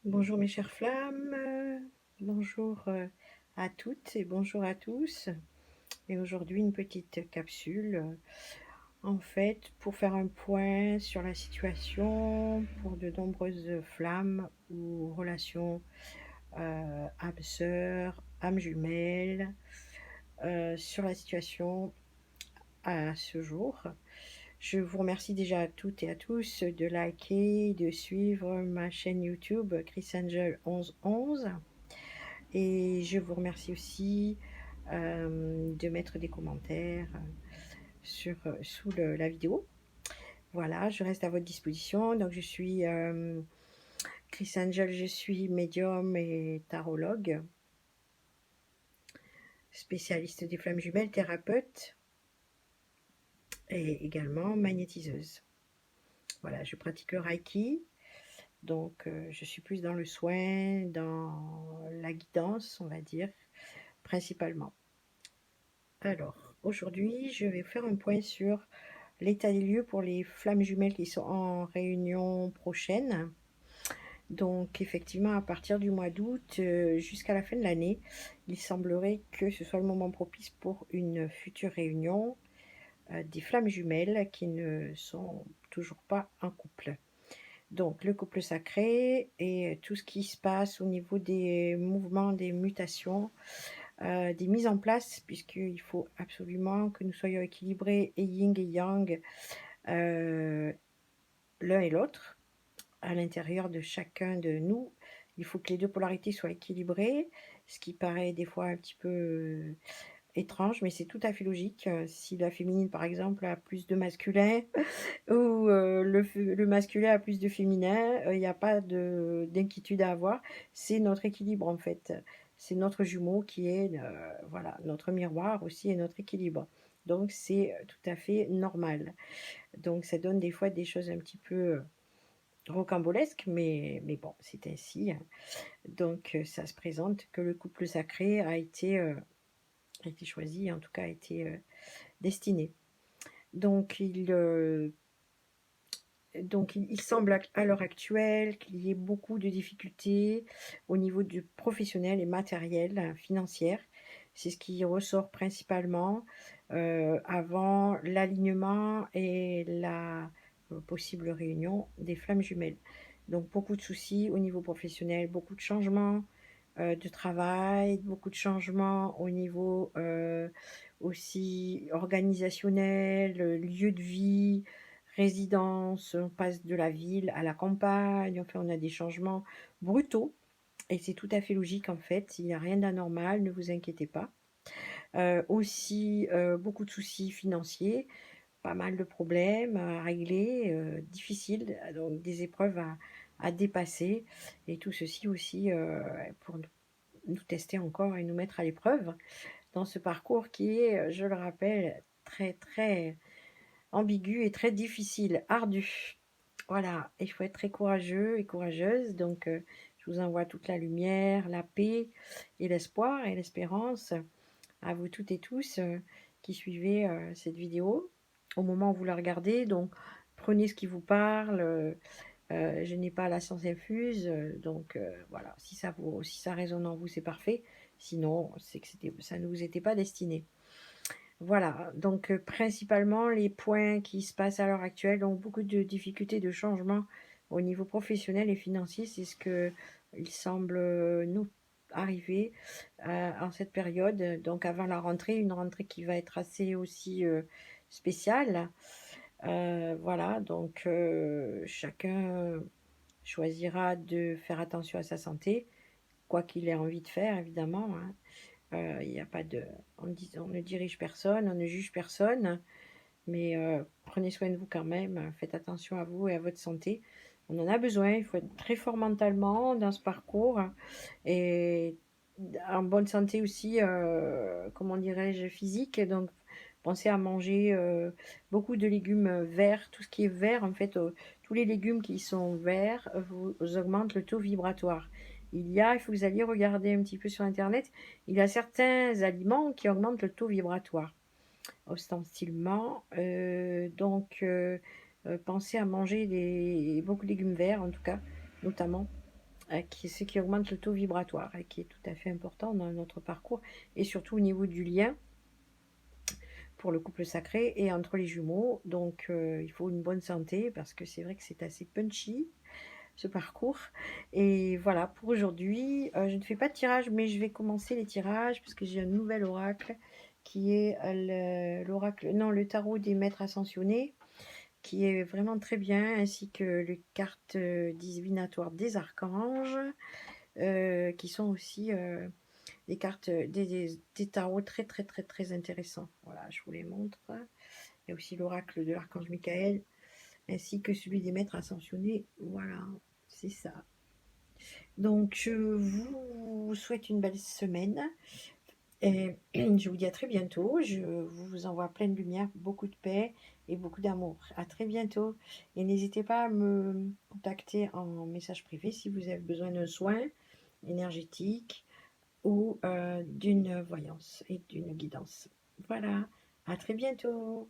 Bonjour mes chères flammes, bonjour à toutes et bonjour à tous. Et aujourd'hui une petite capsule, en fait pour faire un point sur la situation pour de nombreuses flammes ou relations âme sœur, âme jumelle, sur la situation à ce jour. Je vous remercie déjà à toutes et à tous de liker, de suivre ma chaîne YouTube Chris Angel 1111. Et je vous remercie aussi de mettre des commentaires sous la vidéo. Voilà, je reste à votre disposition. Donc, je suis Chris Angel, je suis médium et tarologue, spécialiste des flammes jumelles, thérapeute et également magnétiseuse. Voilà, je pratique le Reiki. Donc, je suis plus dans le soin, dans la guidance, on va dire, principalement. Alors, aujourd'hui, je vais faire un point sur l'état des lieux pour les flammes jumelles qui sont en réunion prochaine. Donc, effectivement, à partir du mois d'août jusqu'à la fin de l'année, il semblerait que ce soit le moment propice pour une future réunion des flammes jumelles qui ne sont toujours pas en couple. Donc, le couple sacré et tout ce qui se passe au niveau des mouvements, des mutations, des mises en place, puisqu'il faut absolument que nous soyons équilibrés et yin et yang l'un et l'autre. À l'intérieur de chacun de nous, il faut que les deux polarités soient équilibrées, ce qui paraît des fois un petit peu étrange, mais c'est tout à fait logique. Si la féminine, par exemple, a plus de masculin ou le masculin a plus de féminin, il n'y a pas d'inquiétude à avoir. C'est notre équilibre, en fait. C'est notre jumeau qui est voilà, notre miroir aussi et notre équilibre. Donc, c'est tout à fait normal. Donc, ça donne des fois des choses un petit peu rocambolesques, mais bon, c'est ainsi. Donc, ça se présente que le couple sacré a été choisi, en tout cas a été destiné. Donc, il semble à l'heure actuelle qu'il y ait beaucoup de difficultés au niveau du professionnel et matériel, financière. C'est ce qui ressort principalement avant l'alignement et la possible réunion des flammes jumelles. Donc beaucoup de soucis au niveau professionnel, beaucoup de changements de travail, beaucoup de changements au niveau aussi organisationnel, lieu de vie, résidence, on passe de la ville à la campagne, enfin on a des changements brutaux et c'est tout à fait logique en fait, il n'y a rien d'anormal, ne vous inquiétez pas. Aussi beaucoup de soucis financiers, pas mal de problèmes à régler, difficiles, donc des épreuves à dépasser et tout ceci aussi pour nous tester encore et nous mettre à l'épreuve dans ce parcours qui est, je le rappelle, très très ambigu et très difficile, ardu. Voilà, il faut être très courageux et courageuse. Donc, je vous envoie toute la lumière, la paix et l'espoir et l'espérance à vous toutes et tous qui suivez cette vidéo au moment où vous la regardez. Donc, prenez ce qui vous parle. Je n'ai pas la science infuse, donc voilà. Si ça résonne en vous, c'est parfait. Sinon, c'est que ça ne vous était pas destiné. Voilà, donc principalement les points qui se passent à l'heure actuelle ont beaucoup de difficultés de changement au niveau professionnel et financier. C'est ce qu'il semble nous arriver en cette période. Donc avant la rentrée, une rentrée qui va être assez aussi spéciale. Voilà, donc chacun choisira de faire attention à sa santé, quoi qu'il ait envie de faire, évidemment, hein. Il y a pas de on ne dirige personne, on ne juge personne, mais prenez soin de vous quand même, faites attention à vous et à votre santé. On en a besoin, il faut être très fort mentalement dans ce parcours et en bonne santé aussi, comment dirais-je, physique. Donc pensez à manger beaucoup de légumes verts, tout ce qui est vert en fait, tous les légumes qui sont verts vous augmentent le taux vibratoire. Il faut que vous alliez regarder un petit peu sur internet, il y a certains aliments qui augmentent le taux vibratoire ostensiblement. Donc, pensez à manger beaucoup de légumes verts, en tout cas, notamment. ce qui augmente le taux vibratoire et qui est tout à fait important dans notre parcours et surtout au niveau du lien pour le couple sacré et entre les jumeaux. Donc il faut une bonne santé parce que c'est vrai que c'est assez punchy ce parcours. Et voilà pour aujourd'hui. Je ne fais pas de tirage, mais je vais commencer les tirages parce que j'ai un nouvel oracle qui est l'oracle, non, le tarot des maîtres ascensionnés, qui est vraiment très bien, ainsi que les cartes divinatoires des archanges, qui sont aussi des cartes, des tarots très très très très intéressants. Voilà, je vous les montre. Il y a aussi l'oracle de l'archange Michael, ainsi que celui des maîtres ascensionnés. Voilà, c'est ça. Donc, je vous souhaite une belle semaine. Et je vous dis à très bientôt. Je vous envoie plein de lumière, beaucoup de paix et beaucoup d'amour. À très bientôt. Et n'hésitez pas à me contacter en message privé si vous avez besoin d'un soin énergétique ou d'une voyance et d'une guidance. Voilà. À très bientôt.